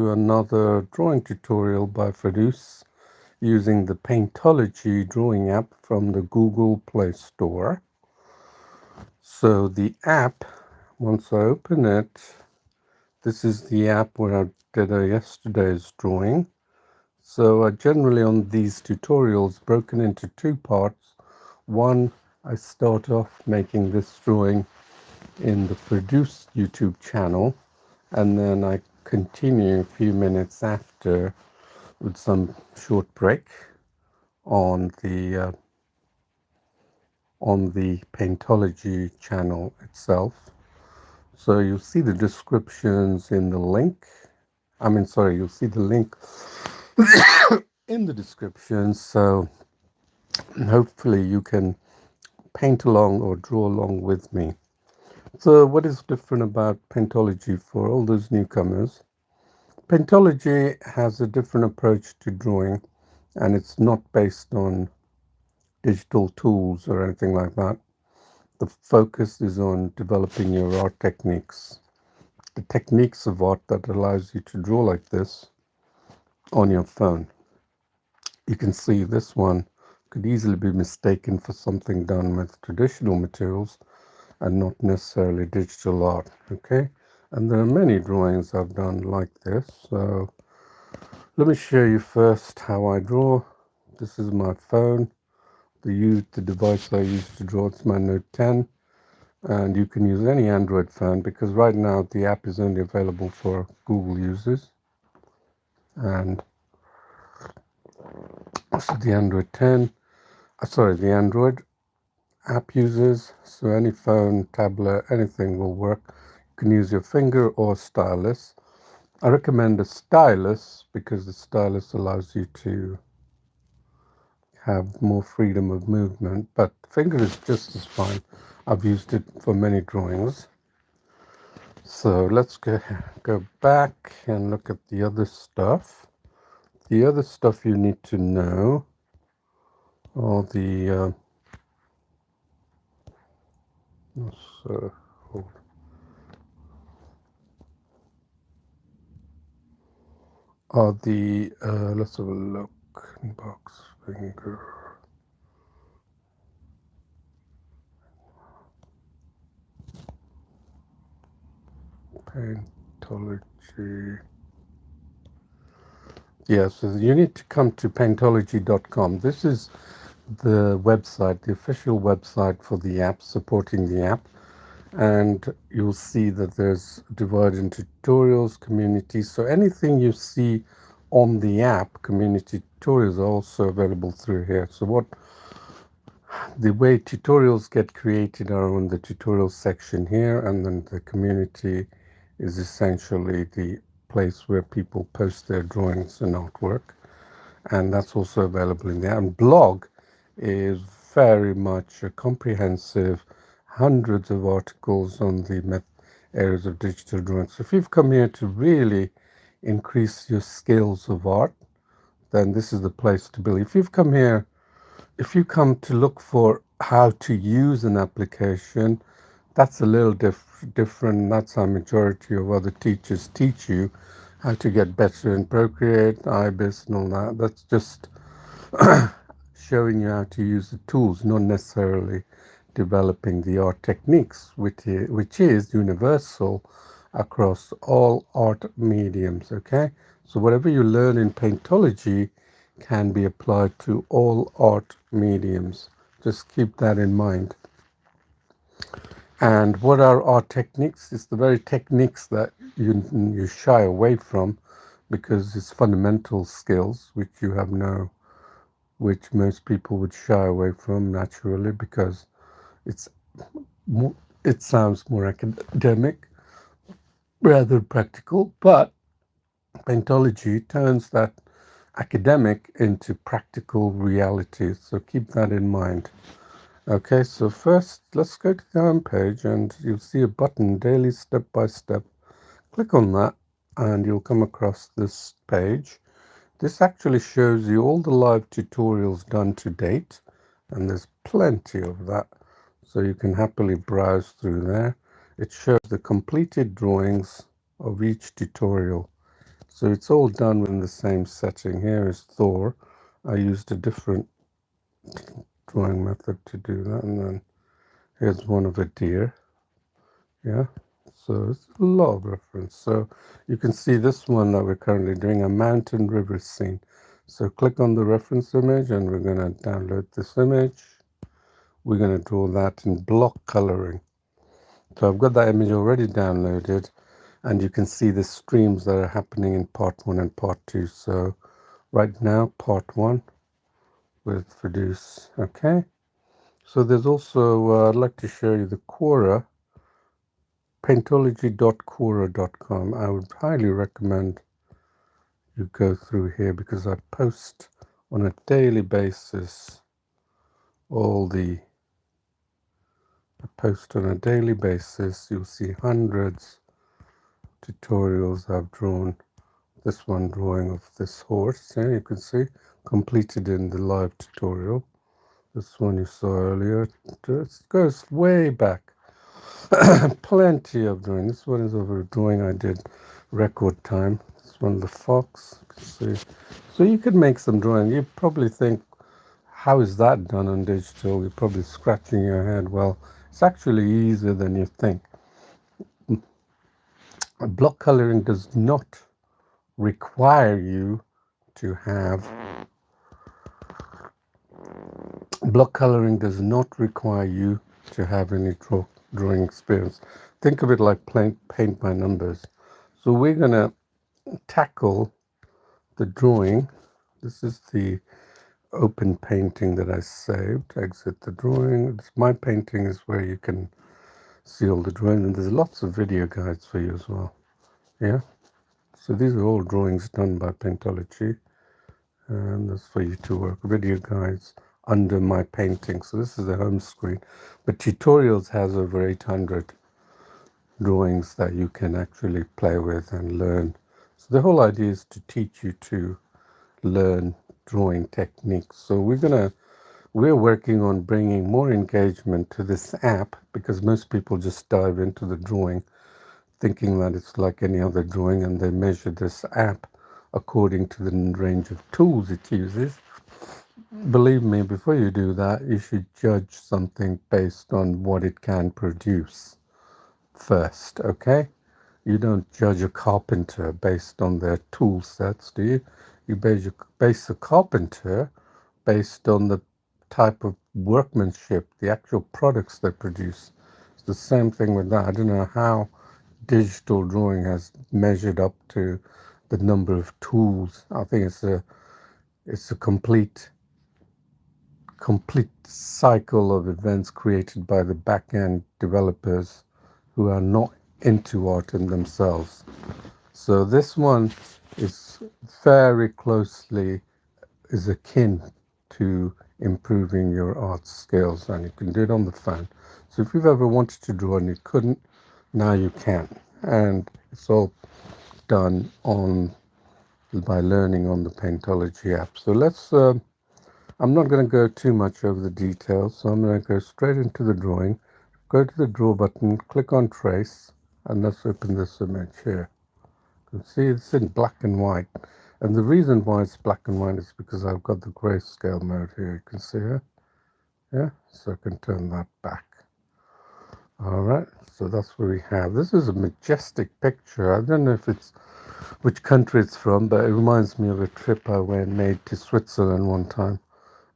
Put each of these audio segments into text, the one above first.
To another drawing tutorial by Fadus using the Paintology drawing app from the Google Play Store. So the app, once I open it, this is the app where I did yesterday's drawing. So I generally on these tutorials broken into two parts. One, I start off making this drawing in the Fadus YouTube channel, and then I continue a few minutes after with some short break on the Paintology channel itself. So you'll see the descriptions in the link. You'll see the link in the description. So hopefully you can paint along or draw along with me. So what is different about Paintology for all those newcomers? Paintology has a different approach to drawing, and it's not based on digital tools or anything like that. The focus is on developing your art techniques, the techniques of art that allows you to draw like this on your phone. You can see this one could easily be mistaken for something done with traditional materials and not necessarily digital art, okay? And there are many drawings I've done like this. So let me show you first how I draw. This is my phone. The device I use to draw, it's my Note 10, and you can use any Android phone because right now the app is only available for Google users, and also the Android app users. So any phone, tablet, anything will work. You can use your finger or stylus. I recommend a stylus because the stylus allows you to have more freedom of movement, but finger is just as fine. I've used it for many drawings. So let's go back and look at the other stuff. The other stuff you need to know are the so, let's have a look. Box finger. Paintology. Yeah, so you need to come to paintology.com. This is the website, the official website for the app, supporting the app. And you'll see that there's divided into tutorials, communities. So anything you see on the app, community tutorials are also available through here. So the way tutorials get created are on the tutorial section here, and then the community is essentially the place where people post their drawings and artwork, and that's also available in there. And blog is very much a comprehensive, hundreds of articles on the areas of digital drawing. So if you've come here to really increase your skills of art, then this is the place to be. If you come to look for how to use an application, that's a little different. That's how majority of other teachers teach you how to get better in Procreate, IBIS, and all that. That's just showing you how to use the tools, not necessarily developing the art techniques, which is universal across all art mediums, okay? So whatever you learn in Paintology can be applied to all art mediums. Just keep that in mind. And what are art techniques? It's the very techniques that you shy away from because it's fundamental skills which most people would shy away from naturally because it's it sounds more academic rather than practical. But Paintology turns that academic into practical reality. So keep that in mind. Okay, so first let's go to the home page and you'll see a button, Daily Step by Step. Click on that and you'll come across this page. This actually shows you all the live tutorials done to date, and there's plenty of that. So you can happily browse through there. It shows the completed drawings of each tutorial. So it's all done within the same setting. Here is Thor. I used a different drawing method to do that, and then here's one of a deer. Yeah, so it's a lot of reference. So you can see this one that we're currently doing, a mountain river scene. So click on the reference image and we're going to download this image. We're going to draw that in block coloring. So I've got that image already downloaded, and you can see the streams that are happening in part 1 and part 2. So right now, part 1 with reduce. Okay. So there's also, I'd like to show you the Quora, paintology.quora.com. I would highly recommend you go through here because I post on a daily basis You'll see hundreds of tutorials I've drawn. This one drawing of this horse, yeah, you can see, completed in the live tutorial. This one you saw earlier, it goes way back. Plenty of drawing. This one is over a drawing I did record time. This one, the fox, you can see. So you could make some drawing. You probably think, how is that done on digital? You're probably scratching your head. Well, it's actually easier than you think. Block coloring does not require you to have any drawing experience. Think of it like paint by numbers. So we're going to tackle the drawing. This is the open painting that I saved. Exit the drawing. My painting is where you can see all the drawing, and there's lots of video guides for you as well. Yeah. So these are all drawings done by Paintology, and that's for you to work. Video guides under my painting. So this is the home screen, but tutorials has over 800 drawings that you can actually play with and learn. So the whole idea is to teach you to learn drawing techniques. So we're working on bringing more engagement to this app, because most people just dive into the drawing thinking that it's like any other drawing, and they measure this app according to the range of tools it uses. Believe me, before you do that, you should judge something based on what it can produce first, okay? You don't judge a carpenter based on their tool sets, do you? You base a carpenter based on the type of workmanship, the actual products they produce. It's the same thing with that. I don't know how digital drawing has measured up to the number of tools. I think it's a complete cycle of events created by the back-end developers who are not into art in themselves. So this one is very closely akin to improving your art skills, and you can do it on the phone. So if you've ever wanted to draw and you couldn't, now you can, and it's all done by learning on the Paintology app. So let's I'm not going to go too much over the details, so I'm going to go straight into the drawing. Go to the draw button, click on trace, and let's open this image here. You can see it's in black and white, and the reason why it's black and white is because I've got the grayscale mode here. You can see here, yeah, so I can turn that back. All right, so that's what we have. This is a majestic picture. I don't know if it's which country it's from, but it reminds me of a trip I made to Switzerland one time,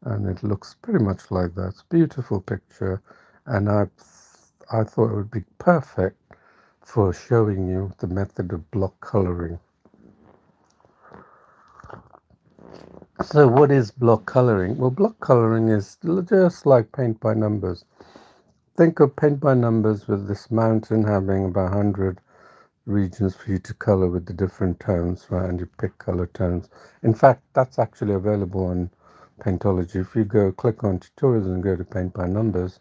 and it looks pretty much like that. It's a beautiful picture, and I thought it would be perfect for showing you the method of block coloring. So what is block coloring? Well, block coloring is just like paint by numbers. Think of paint by numbers with this mountain having about 100 regions for you to color with the different tones, right? And you pick color tones. In fact, that's actually available on Paintology. If you go click on tutorials and go to paint by numbers,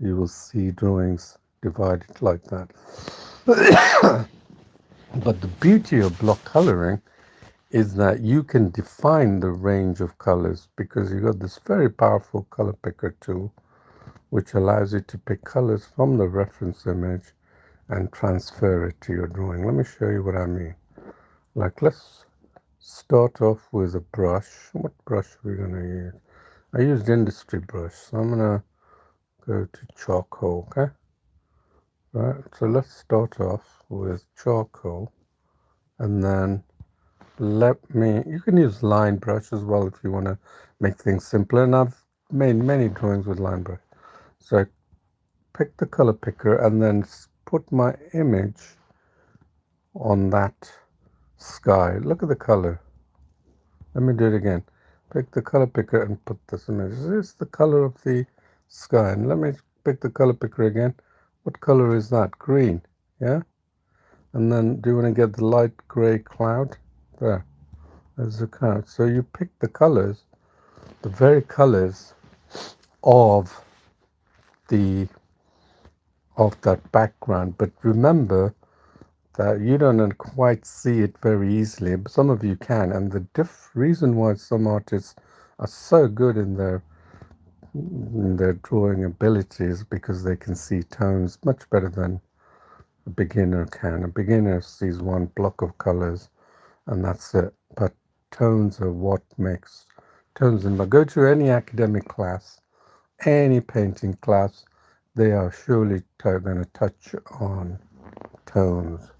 you will see drawings divided like that. But the beauty of block coloring is that you can define the range of colors, because you got this very powerful color picker tool which allows you to pick colors from the reference image and transfer it to your drawing. Let me show you what I mean. Like let's start off with a brush. What brush are we going to use? I used industry brush, so I'm going to go to charcoal, okay? Right, so let's start off with charcoal, and then you can use line brush as well if you want to make things simpler, and I've made many drawings with line brush. So I pick the color picker and then put my image on that sky. Look at the color. Let me do it again. Pick the color picker and put this image. This is the color of the sky. And let me pick the color picker again. What color is that? Green. Yeah? And then do you want to get the light gray cloud? There's the cloud. So you pick the colors, the very colors of the that background. But remember that you don't quite see it very easily, but some of you can. And the reason why some artists are so good in their drawing abilities because they can see tones much better than a beginner can. A beginner sees one block of colors and that's it. But tones are what makes tones. And go to any academic class, any painting class, they are surely going to touch on tones.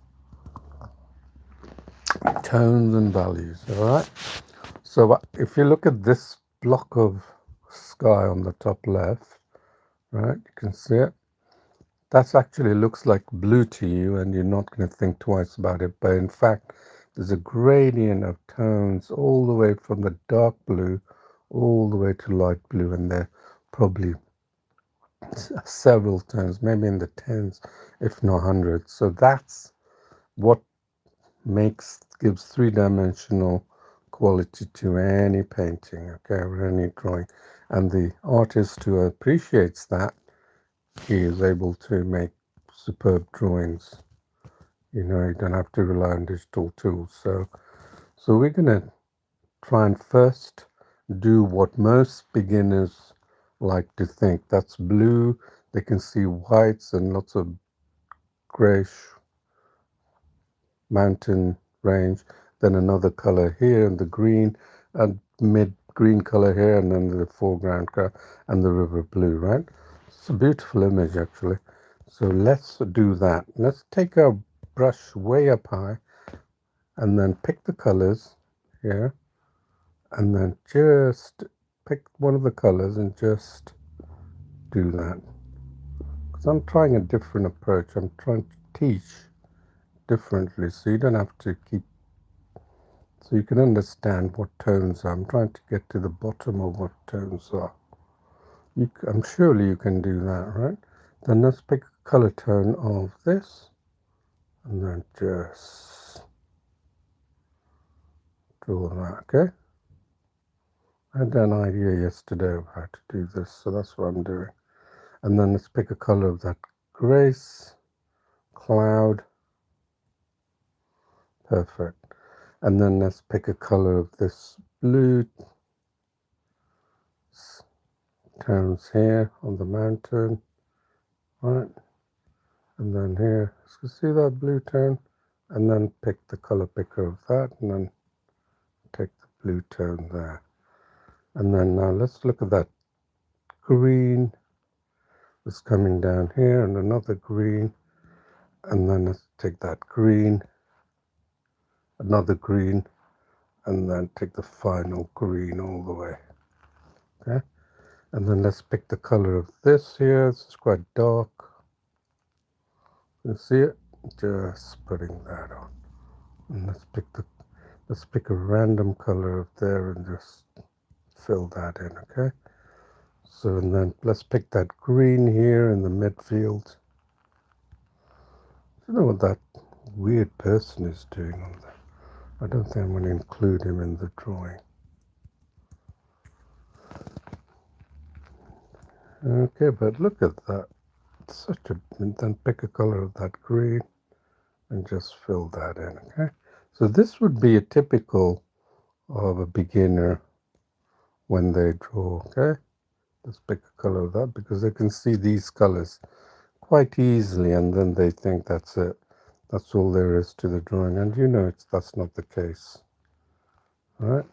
Tones and values, all right? So if you look at this block of sky on the top left, right, you can see it. That actually looks like blue to you and you're not going to think twice about it. But in fact, there's a gradient of tones all the way from the dark blue all the way to light blue. And they're probably several tones, maybe in the tens, if not hundreds. So that's what gives three-dimensional quality to any painting, okay, or any drawing. And the artist who appreciates that, he is able to make superb drawings. You know, you don't have to rely on digital tools. So we're going to try and first do what most beginners like to think. That's blue. They can see whites and lots of grayish mountain range. Then another color here, and the green, and mid green color here, and then the foreground color, and the river blue, right? It's a beautiful image, actually. So let's do that. Let's take our brush way up high, and then pick the colors here, and then just pick one of the colors and just do that. Because I'm trying a different approach. I'm trying to teach differently, so you don't have to keep, so you can understand what tones are. I'm trying to get to the bottom of what tones are. I'm surely you can do that, right? Then let's pick a color tone of this, and then just draw that, okay? I had an idea yesterday of how to do this, so that's what I'm doing. And then let's pick a color of that grace, cloud, perfect. And then let's pick a color of this blue tones here on the mountain, right? And then here, so see that blue tone, and then pick the color picker of that, and then take the blue tone there. And then now let's look at that green that's coming down here, and another green, and then let's take that green, another green, and then take the final green all the way, okay? And then let's pick the color of this here. This is quite dark. You see it? Just putting that on. And let's pick a random color up there and just fill that in, okay? So and then let's pick that green here in the midfield. I don't know what that weird person is doing on there. I don't think I'm going to include him in the drawing. Okay, but look at that. And then pick a color of that green and just fill that in, okay? So this would be a typical of a beginner when they draw, okay? Let's pick a color of that because they can see these colors quite easily and then they think that's it. That's all there is to the drawing, and you know that's not the case. Right,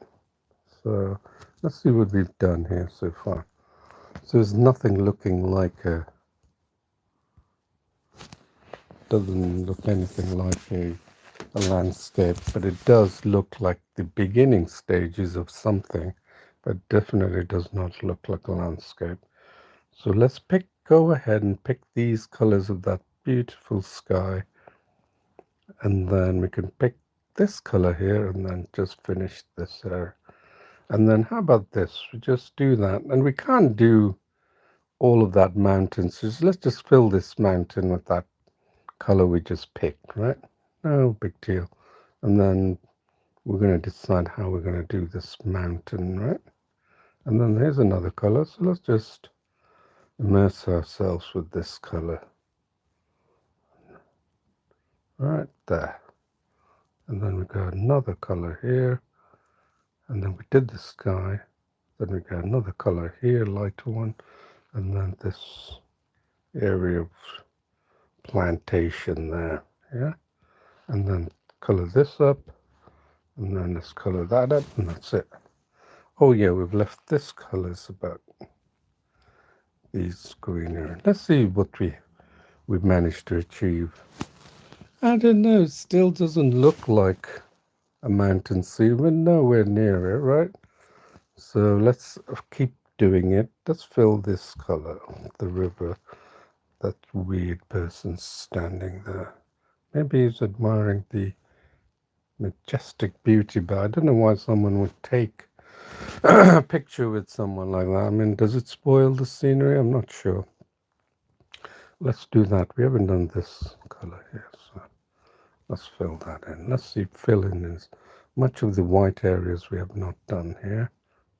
so let's see what we've done here so far. So there's nothing looking like doesn't look anything like a landscape, but it does look like the beginning stages of something, but definitely does not look like a landscape. So let's go ahead and pick these colors of that beautiful sky, and then we can pick this color here and then just finish this there. And then how about this? We just do that, and we can't do all of that mountain, so let's just fill this mountain with that color we just picked, right? No big deal. And then we're going to decide how we're going to do this mountain, right? And then here's another color, so let's just immerse ourselves with this color right there. And then we got another color here, and then we did the sky, then we got another color here, lighter one, and then this area of plantation there, yeah? And then color this up, and then let's color that up, and that's it. Oh yeah, we've left this colors about these greener. Let's see what we've managed to achieve. I don't know, it still doesn't look like a mountain sea. We're nowhere near it, right? So let's keep doing it. Let's fill this color, the river. That weird person standing there. Maybe he's admiring the majestic beauty, but I don't know why someone would take a picture with someone like that. I mean, does it spoil the scenery? I'm not sure. Let's do that. We haven't done this color here, so let's fill that in. Let's see, fill in as much of the white areas we have not done here.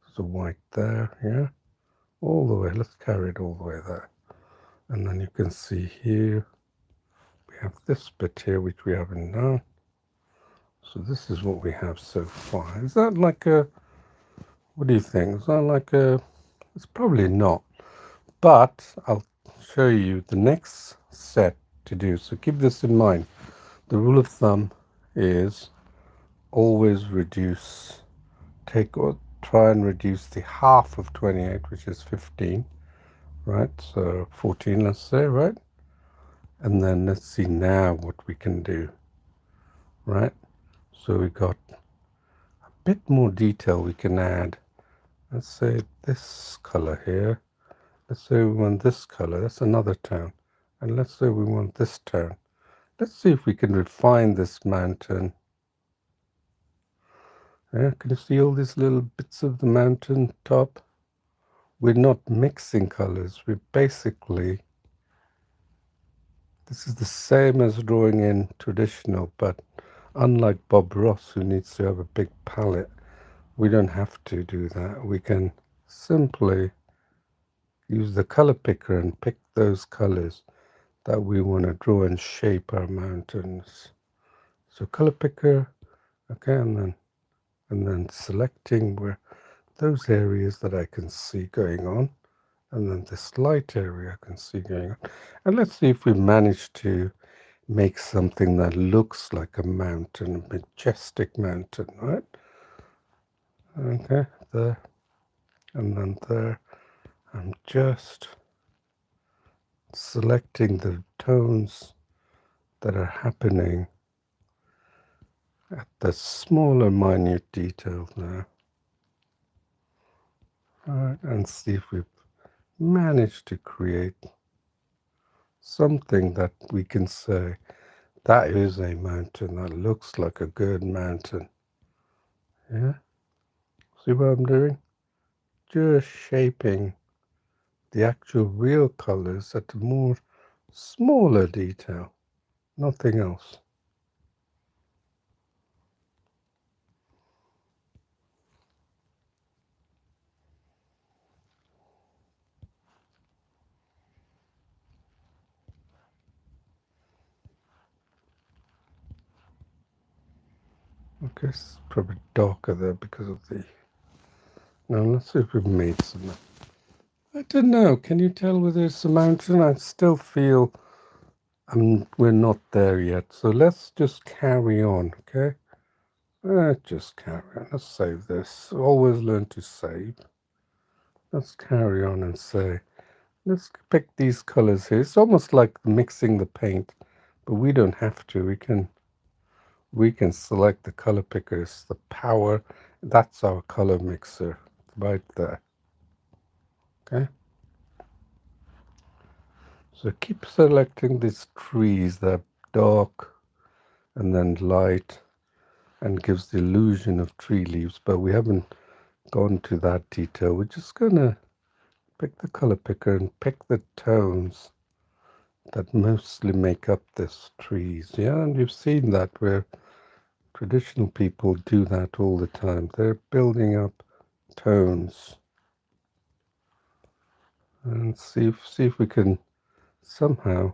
There's a white there, yeah, all the way. Let's carry it all the way there. And then you can see here, we have this bit here, which we haven't done. So this is what we have so far. Is that like a, what do you think? Is that like a, it's probably not. But I'll show you the next set to do. So keep this in mind. The rule of thumb is always reduce, take or try and reduce the half of 28, which is 15, right? So 14, let's say, right? And then let's see now what we can do, right? So we got a bit more detail we can add. Let's say this color here. Let's say we want this color. That's another tone. And let's say we want this tone. Let's see if we can refine this mountain. Yeah, can you see all these little bits of the mountain top? We're not mixing colors. We're basically, this is the same as drawing in traditional, but unlike Bob Ross, who needs to have a big palette, we don't have to do that. We can simply use the color picker and pick those colors that we want to draw and shape our mountains. So color picker, okay, and then selecting where those areas that I can see going on, and then this light area I can see going on. And let's see if we manage to make something that looks like a mountain, a majestic mountain, right? Okay, there, and then there. I'm just selecting the tones that are happening at the smaller minute detail there. All right, and see if we've managed to create something that we can say that is a mountain, that looks like a good mountain. Yeah, see what I'm doing? Just shaping the actual real colors at a more smaller detail, nothing else. Okay, it's probably darker there because of the... Now let's see if we've made some. I don't know, can you tell whether it's a mountain? I still feel we're not there yet. So let's just carry on, okay? Just carry on. Let's save this. Always learn to save. Let's carry on and say, let's pick these colors here. It's almost like mixing the paint, but we don't have to. We can select the color pickers, the power. That's our color mixer right there. Okay. So keep selecting these trees that are dark and then light and gives the illusion of tree leaves, but we haven't gone to that detail. We're just gonna pick the color picker and pick the tones that mostly make up this trees. Yeah, and you've seen that where traditional people do that all the time. They're building up tones. And see if we can somehow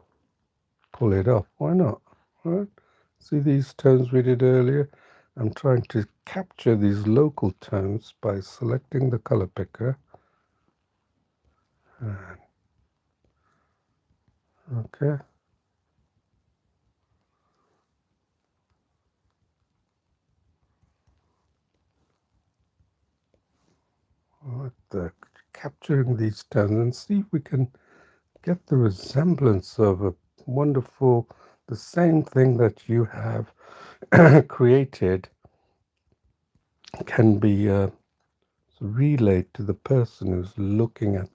pull it off. Why not? Right? See these tones we did earlier? I'm trying to capture these local tones by selecting the color picker. Okay. Right there. Capturing these tones and see if we can get the resemblance of a wonderful, the same thing that you have created can be relayed to the person who's looking at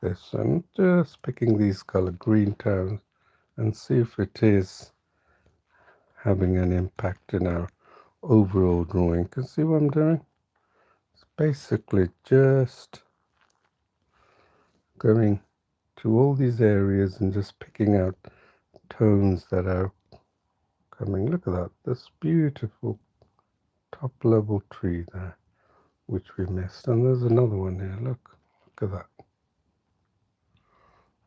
this. And just picking these color green tones and see if it is having an impact in our overall drawing. Can you see what I'm doing? It's basically just going to all these areas and just picking out tones that are coming. Look at that, this beautiful top level tree there, which we missed. And there's another one here, look at that.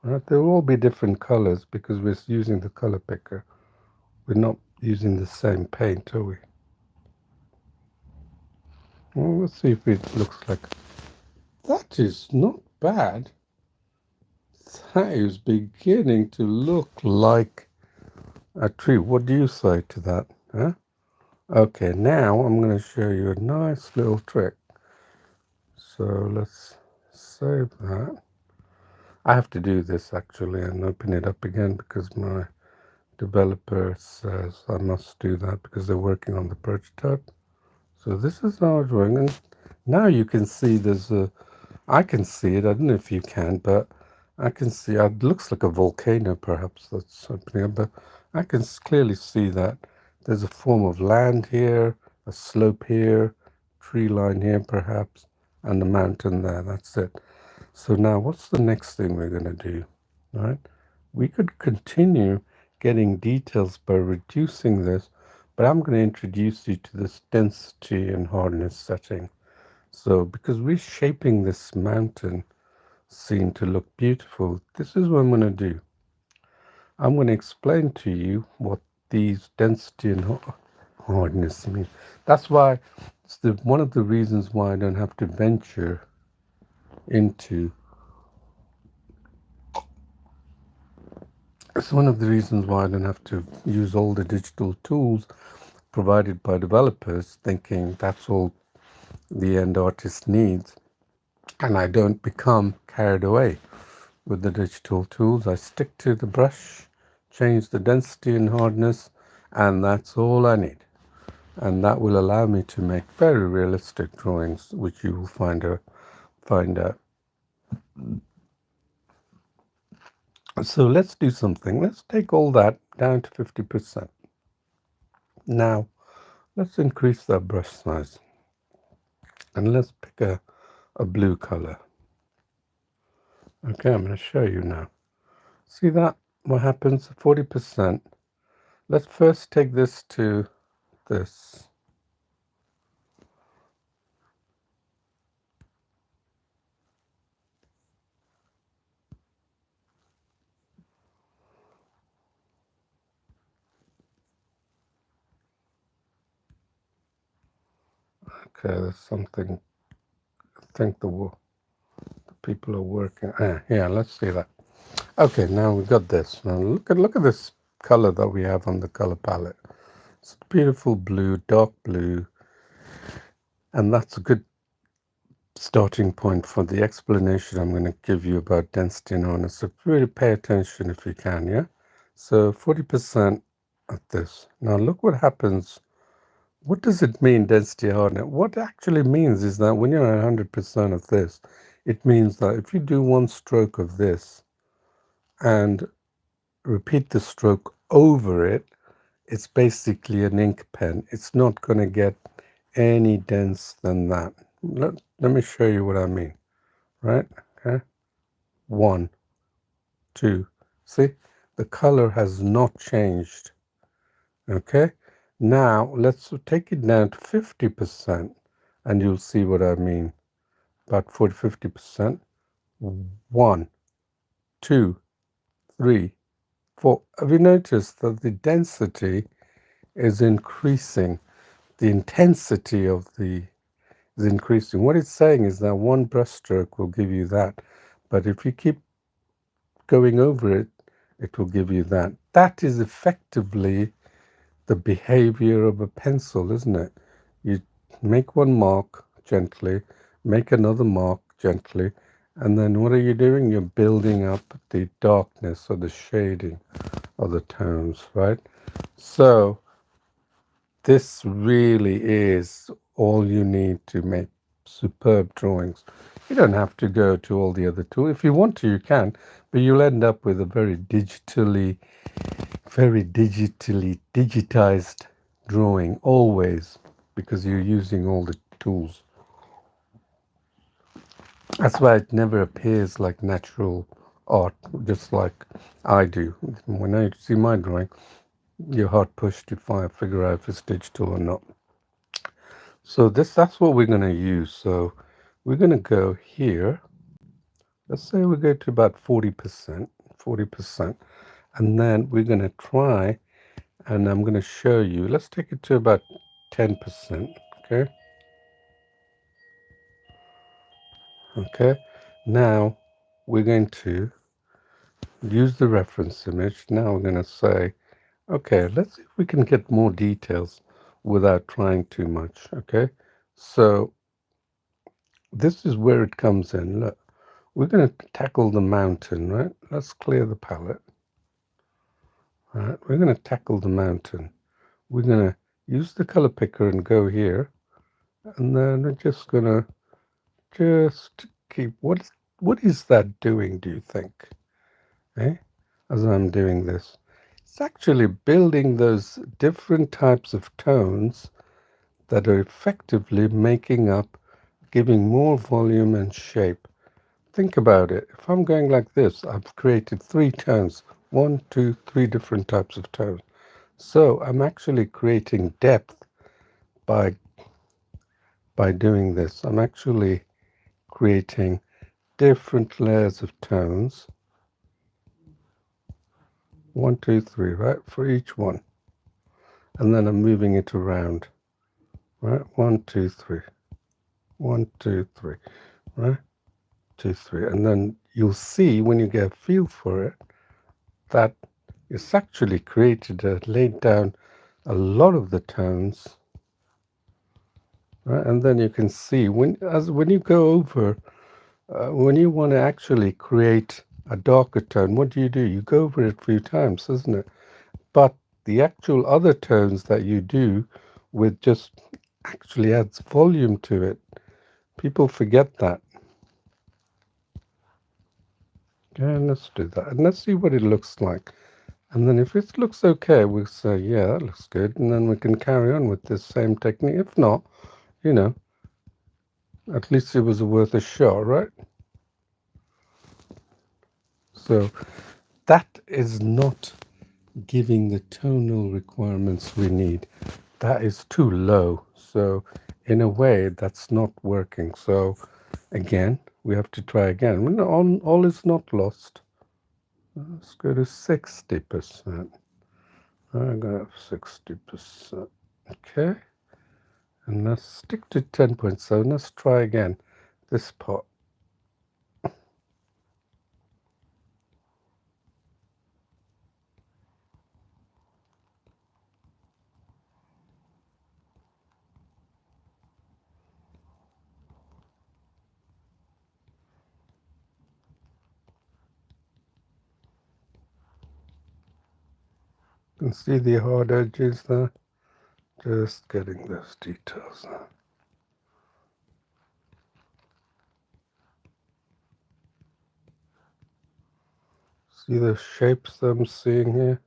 Right, they'll all be different colors because we're using the color picker. We're not using the same paint, are we? Well, let's see if it looks like. That is not bad. That is beginning to look like a tree. What do you say to that? Huh? Okay, now I'm going to show you a nice little trick. So let's save that. I have to do this actually and open it up again because my developer says I must do that because they're working on the prototype. So this is our drawing, and now you can see there's a, I can see it, I don't know if you can, but I can see, it looks like a volcano perhaps that's opening up, but I can clearly see that there's a form of land here, a slope here, tree line here perhaps, and a mountain there, that's it. So now what's the next thing we're going to do, right? We could continue getting details by reducing this, but I'm going to introduce you to this density and hardness setting. So because we're shaping this mountain scene to look beautiful, this is what I'm going to do. I'm going to explain to you what these density and hardness mean. That's why it's one of the reasons why I don't have to venture into. It's one of the reasons why I don't have to use all the digital tools provided by developers, thinking that's all the end artist needs. And I don't become carried away with the digital tools. I stick to the brush, change the density and hardness, and that's all I need. And that will allow me to make very realistic drawings, which you will find out. So let's do something. Let's take all that down to 50%. Now, let's increase that brush size. And let's pick a blue color. Okay, I'm going to show you now. See that? What happens? 40%. Let's first take this to this. Okay, there's something. I think the people are working. Yeah, let's see that. Okay, now we've got this. Now look at this color that we have on the color palette. It's beautiful blue, dark blue, and that's a good starting point for the explanation I'm going to give you about density and hardness. So really pay attention if you can, yeah? So 40% of this. Now look what happens. What does it mean, density hardness? What it actually means is that when you're at 100% of this, it means that if you do one stroke of this and repeat the stroke over it, it's basically an ink pen. It's not going to get any dense than that. Let me show you what I mean, right? Okay. 1, 2. See, the color has not changed. Okay. Now let's take it down to 50% and you'll see what I mean. About 50%. 1, 2, 3, 4. Have you noticed that the density is increasing? The intensity of the is increasing. What it's saying is that one brushstroke will give you that, but if you keep going over it, it will give you that. That is effectively the behavior of a pencil, isn't it? You make one mark gently, make another mark gently, and then what are you doing? You're building up the darkness or the shading of the tones, right? So this really is all you need to make superb drawings. You don't have to go to all the other tools. If you want to, you can, but you'll end up with a very digitally digitized drawing always because you're using all the tools. That's why it never appears like natural art, just like I do. When I see my drawing, you're hard pushed to figure out if it's digital or not. So that's what we're going to use. So we're going to go here. Let's say we go to about 40%, 40%, and then we're going to try, and I'm going to show you. Let's take it to about 10%. Okay. Okay. Now we're going to use the reference image. Now we're going to say, okay, let's see if we can get more details without trying too much. Okay. So this is where it comes in. Look. We're going to tackle the mountain, right? Let's clear the palette. All right, we're going to tackle the mountain. We're going to use the color picker and go here. And then we're just going to keep, what is that doing, do you think? As I'm doing this. It's actually building those different types of tones that are effectively making up, giving more volume and shape. Think about it. If I'm going like this, I've created 3 tones. 1, 2, 3 different types of tones. So I'm actually creating depth by doing this. I'm actually creating different layers of tones. 1, 2, 3, right? For each one. And then I'm moving it around. Right? 1, 2, 3. 1, 2, 3. Right? 2, 3. And then you'll see when you get a feel for it that it's actually laid down a lot of the tones, right? And then you can see when you go over, when you want to actually create a darker tone, what do? You go over it a few times, isn't it? But the actual other tones that you do with just actually adds volume to it. People forget that. Okay, let's do that. And let's see what it looks like. And then if it looks okay, we'll say, yeah, that looks good. And then we can carry on with this same technique. If not, you know, at least it was worth a shot, right? So that is not giving the tonal requirements we need. That is too low. So in a way, that's not working. So again, we have to try again. All is not lost. Let's go to 60%. I'm going to have 60%. Okay. And let's stick to 10.7. Let's try again this part. You can see the hard edges there. Just getting those details there. See the shapes that I'm seeing here?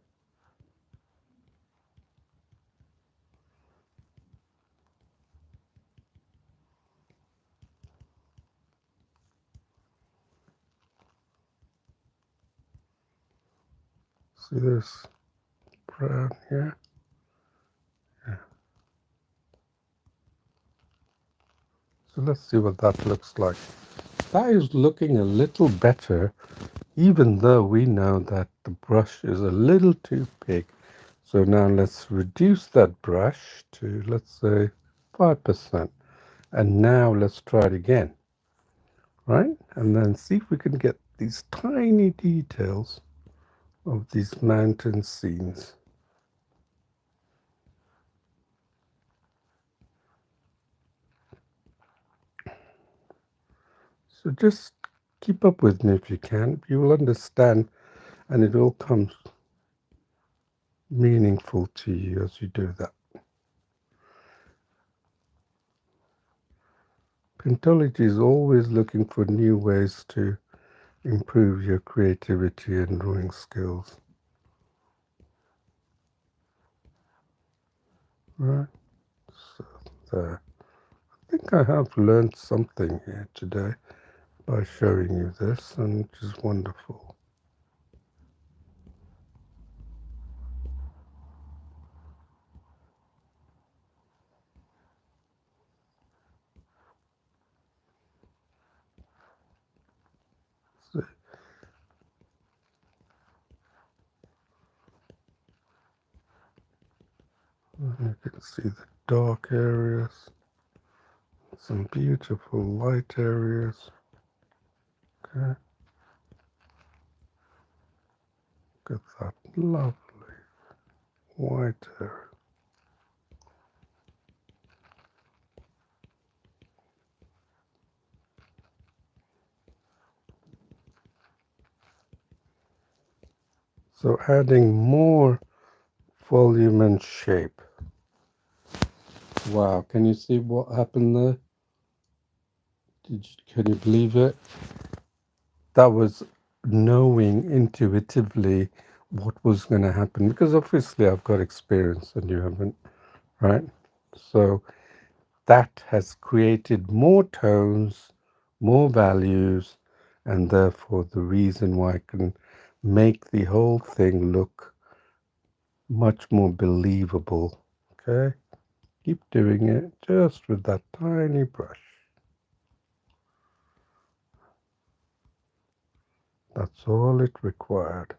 See this brown here? Yeah. So let's see what that looks like. That is looking a little better, even though we know that the brush is a little too big. So now let's reduce that brush to, let's say, 5%. And now let's try it again, right? And then see if we can get these tiny details of these mountain scenes. So just keep up with me if you can. You will understand, and it all comes meaningful to you as you do that. Paintology is always looking for new ways to improve your creativity and drawing skills. Right, so there. I think I have learned something here today by showing you this, and which is wonderful. So, you can see the dark areas, some beautiful light areas. Okay, look at that lovely white area. So adding more volume and shape. Wow, can you see what happened there? Can you believe it? That was knowing intuitively what was going to happen, because obviously I've got experience and you haven't, right? So that has created more tones, more values, and therefore the reason why I can make the whole thing look much more believable. Okay, keep doing it just with that tiny brush. That's all it required.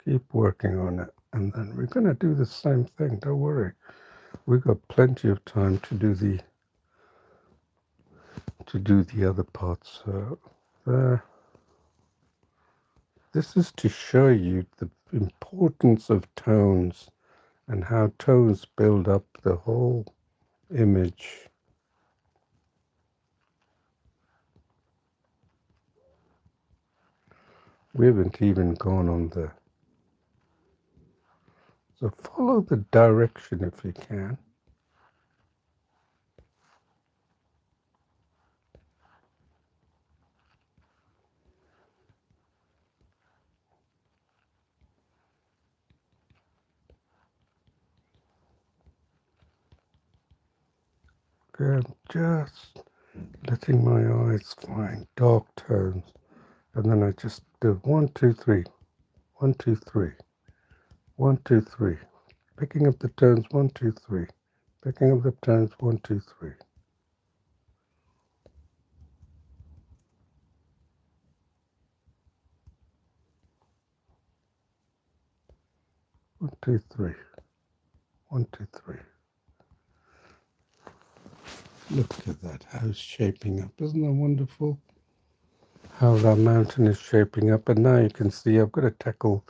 Keep working on it, and then we're going to do the same thing. Don't worry, we've got plenty of time to do the other parts. So there. This is to show you the importance of tones and how tones build up the whole image. We haven't even gone on there. So follow the direction if you can. Okay, I'm just letting my eyes find dark tones. And then I just do 1, 2, 3, 1, 2, 3, 1, 2, 3. Picking up the tones 1, 2, 3. Picking up the tones 1, 2, 3. 1, 2, 3. 1, 2, 3. Look at that, how it's shaping up. Isn't that wonderful? How that mountain is shaping up. And now you can see I've got to tackle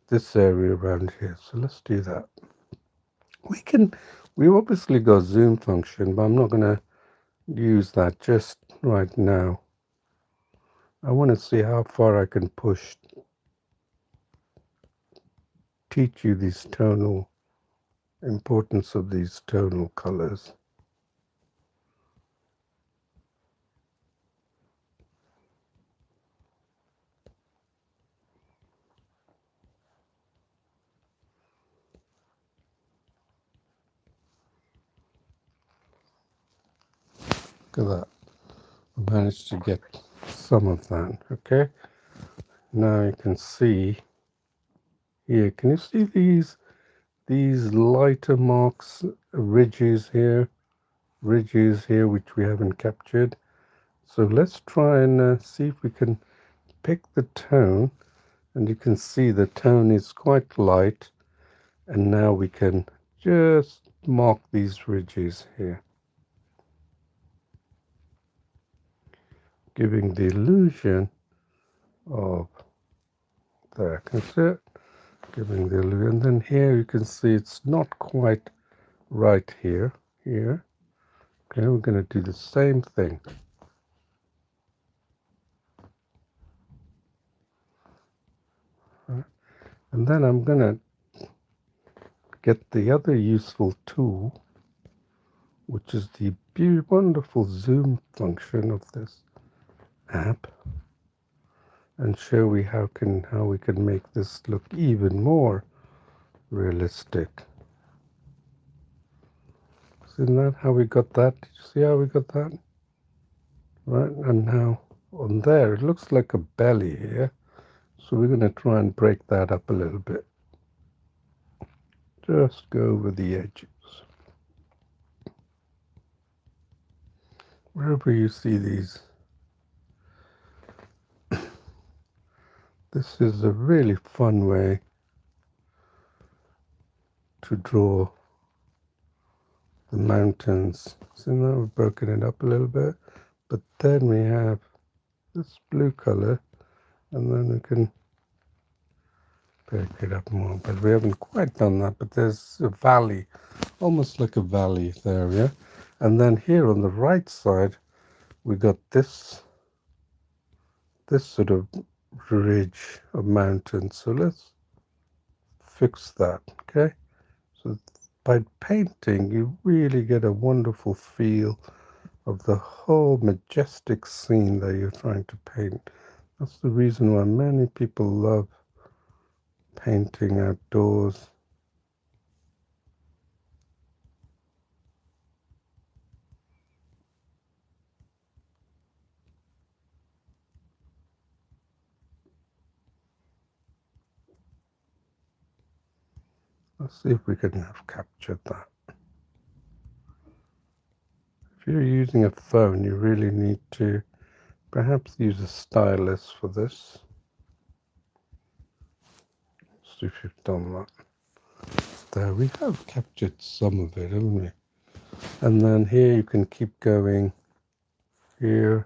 this area around here. So let's do that. We've obviously got zoom function, but I'm not going to use that just right now. I want to see how far I can teach you these tonal importance of these tonal colors. Look at that. I managed to get some of that. Okay. Now you can see here. Can you see these lighter marks, ridges here, which we haven't captured? So let's try and see if we can pick the tone, and you can see the tone is quite light, and now we can just mark these ridges here, giving the illusion of there. Can you see it? Giving the illusion. And then here you can see it's not quite right here. Okay, we're going to do the same thing. And then I'm going to get the other useful tool, which is the wonderful zoom function of this app, and show we how we can make this look even more realistic. Isn't that how we got that? Did you see how we got that? Right, and now on there it looks like a belly here, so we're going to try and break that up a little bit. Just go over the edges. Wherever you see these. This is a really fun way to draw the mountains. So now we've broken it up a little bit, but then we have this blue color, and then we can break it up more. But we haven't quite done that, but there's a valley, almost like a valley there, yeah? And then here on the right side, we got this sort of ridge of mountains. So let's fix that, okay? So by painting, you really get a wonderful feel of the whole majestic scene that you're trying to paint. That's the reason why many people love painting outdoors. Let's see if we can have captured that. If you're using a phone, you really need to perhaps use a stylus for this. See if you've done that. There, we have captured some of it, haven't we? And then here you can keep going here.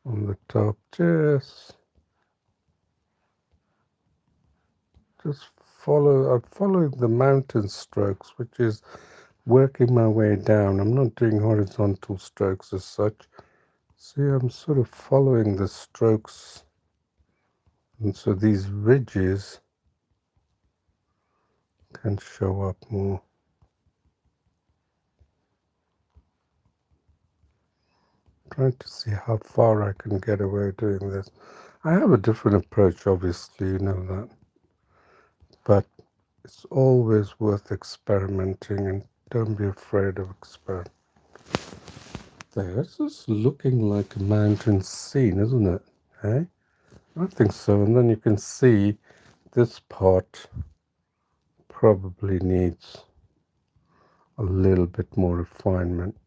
On the top, just I'm following the mountain strokes, which is working my way down. I'm not doing horizontal strokes as such. See, I'm sort of following the strokes, and so these ridges can show up more. Trying to see how far I can get away doing this. I have a different approach, obviously, you know that. But it's always worth experimenting, and don't be afraid of experimenting. There, this is looking like a mountain scene, isn't it? Hey? I think so. And then you can see this part probably needs a little bit more refinement.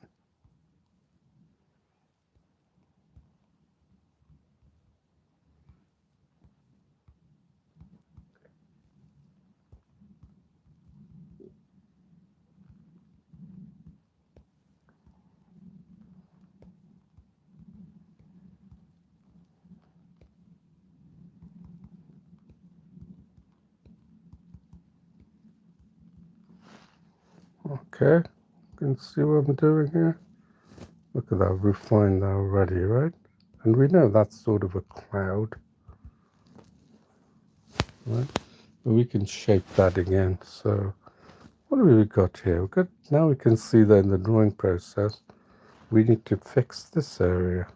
Okay, can see what I'm doing here. Look at that, refined that already, right? And we know that's sort of a cloud, right? But we can shape that again. So what have we got here? We've got, now we can see that in the drawing process, we need to fix this area.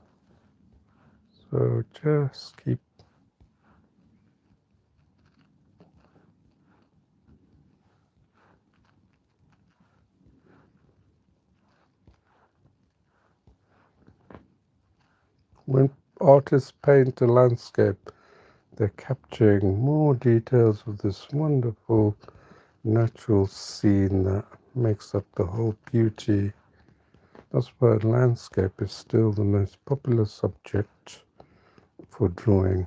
So just keep when artists paint a landscape, they're capturing more details of this wonderful natural scene that makes up the whole beauty. That's why landscape is still the most popular subject for drawing.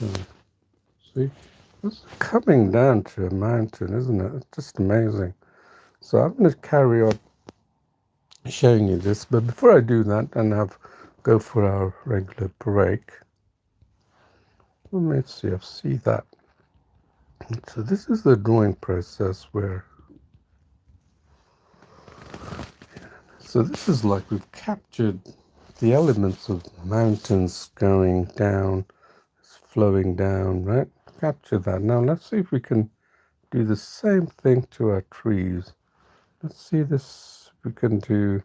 So, see, it's coming down to a mountain, isn't it? It's just amazing. So I'm going to carry on showing you this, but before I do that and go for our regular break, let's see that. So this is the drawing process where, so this is like we've captured the elements of mountains going down, flowing down, right? Capture that. Now let's see if we can do the same thing to our trees. Let's see this, we can do,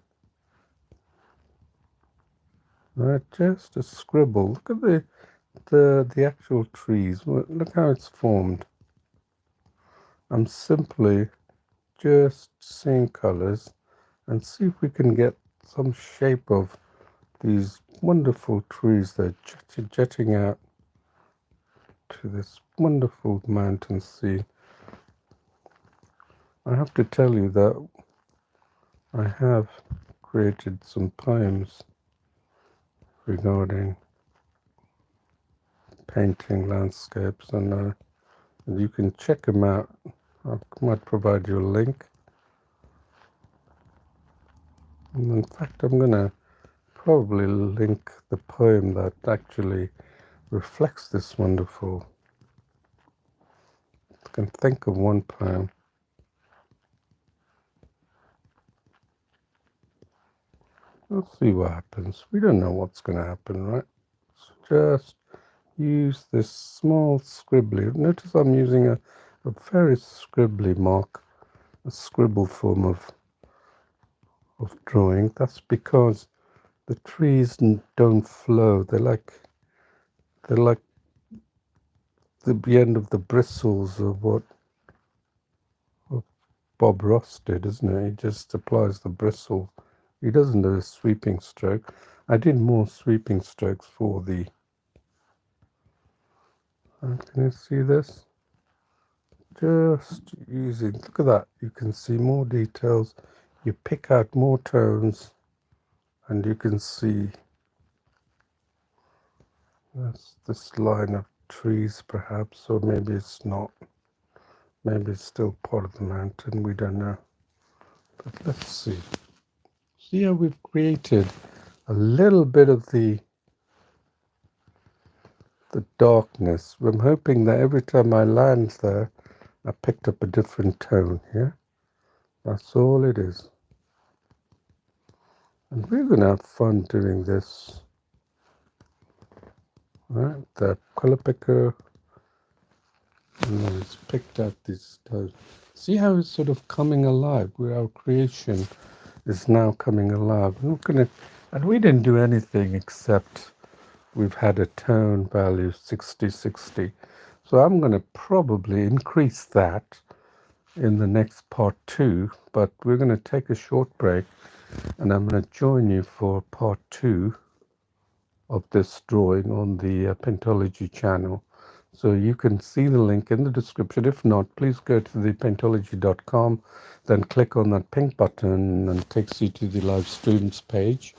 right, just a scribble. Look at the actual trees. Look how it's formed. I'm simply just seeing colors and see if we can get some shape of these wonderful trees that are jetting out to this wonderful mountain sea. I have to tell you that I have created some poems regarding painting landscapes, and you can check them out. I might provide you a link. And in fact, I'm going to probably link the poem that actually reflects this wonderful. I can think of one poem. Let's see what happens. We don't know what's going to happen, right? So just use this small scribbly. Notice I'm using a very scribbly mark, a scribble form of drawing. That's because the trees don't flow. They're like the end of the bristles of what Bob Ross did, isn't it? He just applies the bristle. He doesn't do a sweeping stroke. I did more sweeping strokes for the. Can you see this? Just using, look at that. You can see more details. You pick out more tones, and you can see that's this line of trees, perhaps, or maybe it's not. Maybe it's still part of the mountain. We don't know. But let's see. See how we've created a little bit of the darkness. I'm hoping that every time I land there, I picked up a different tone here. That's all it is. And we're going to have fun doing this. Right, the color picker, and then it's picked out these tones. See how it's sort of coming alive, where our creation is now coming alive. And we didn't do anything except we've had a tone value 60-60. So I'm going to probably increase that in the next part 2, but we're going to take a short break, and I'm going to join you for part 2 of this drawing on the Paintology channel. So you can see the link in the description. If not, please go to the paintology.com, then click on that pink button and takes you to the live streams page,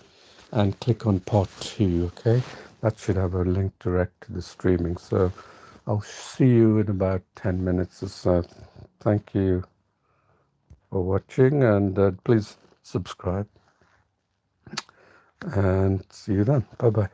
and click on part 2, okay? That should have a link direct to the streaming. So I'll see you in about 10 minutes or so. Thank you for watching, and please subscribe, and see you then. Bye-bye.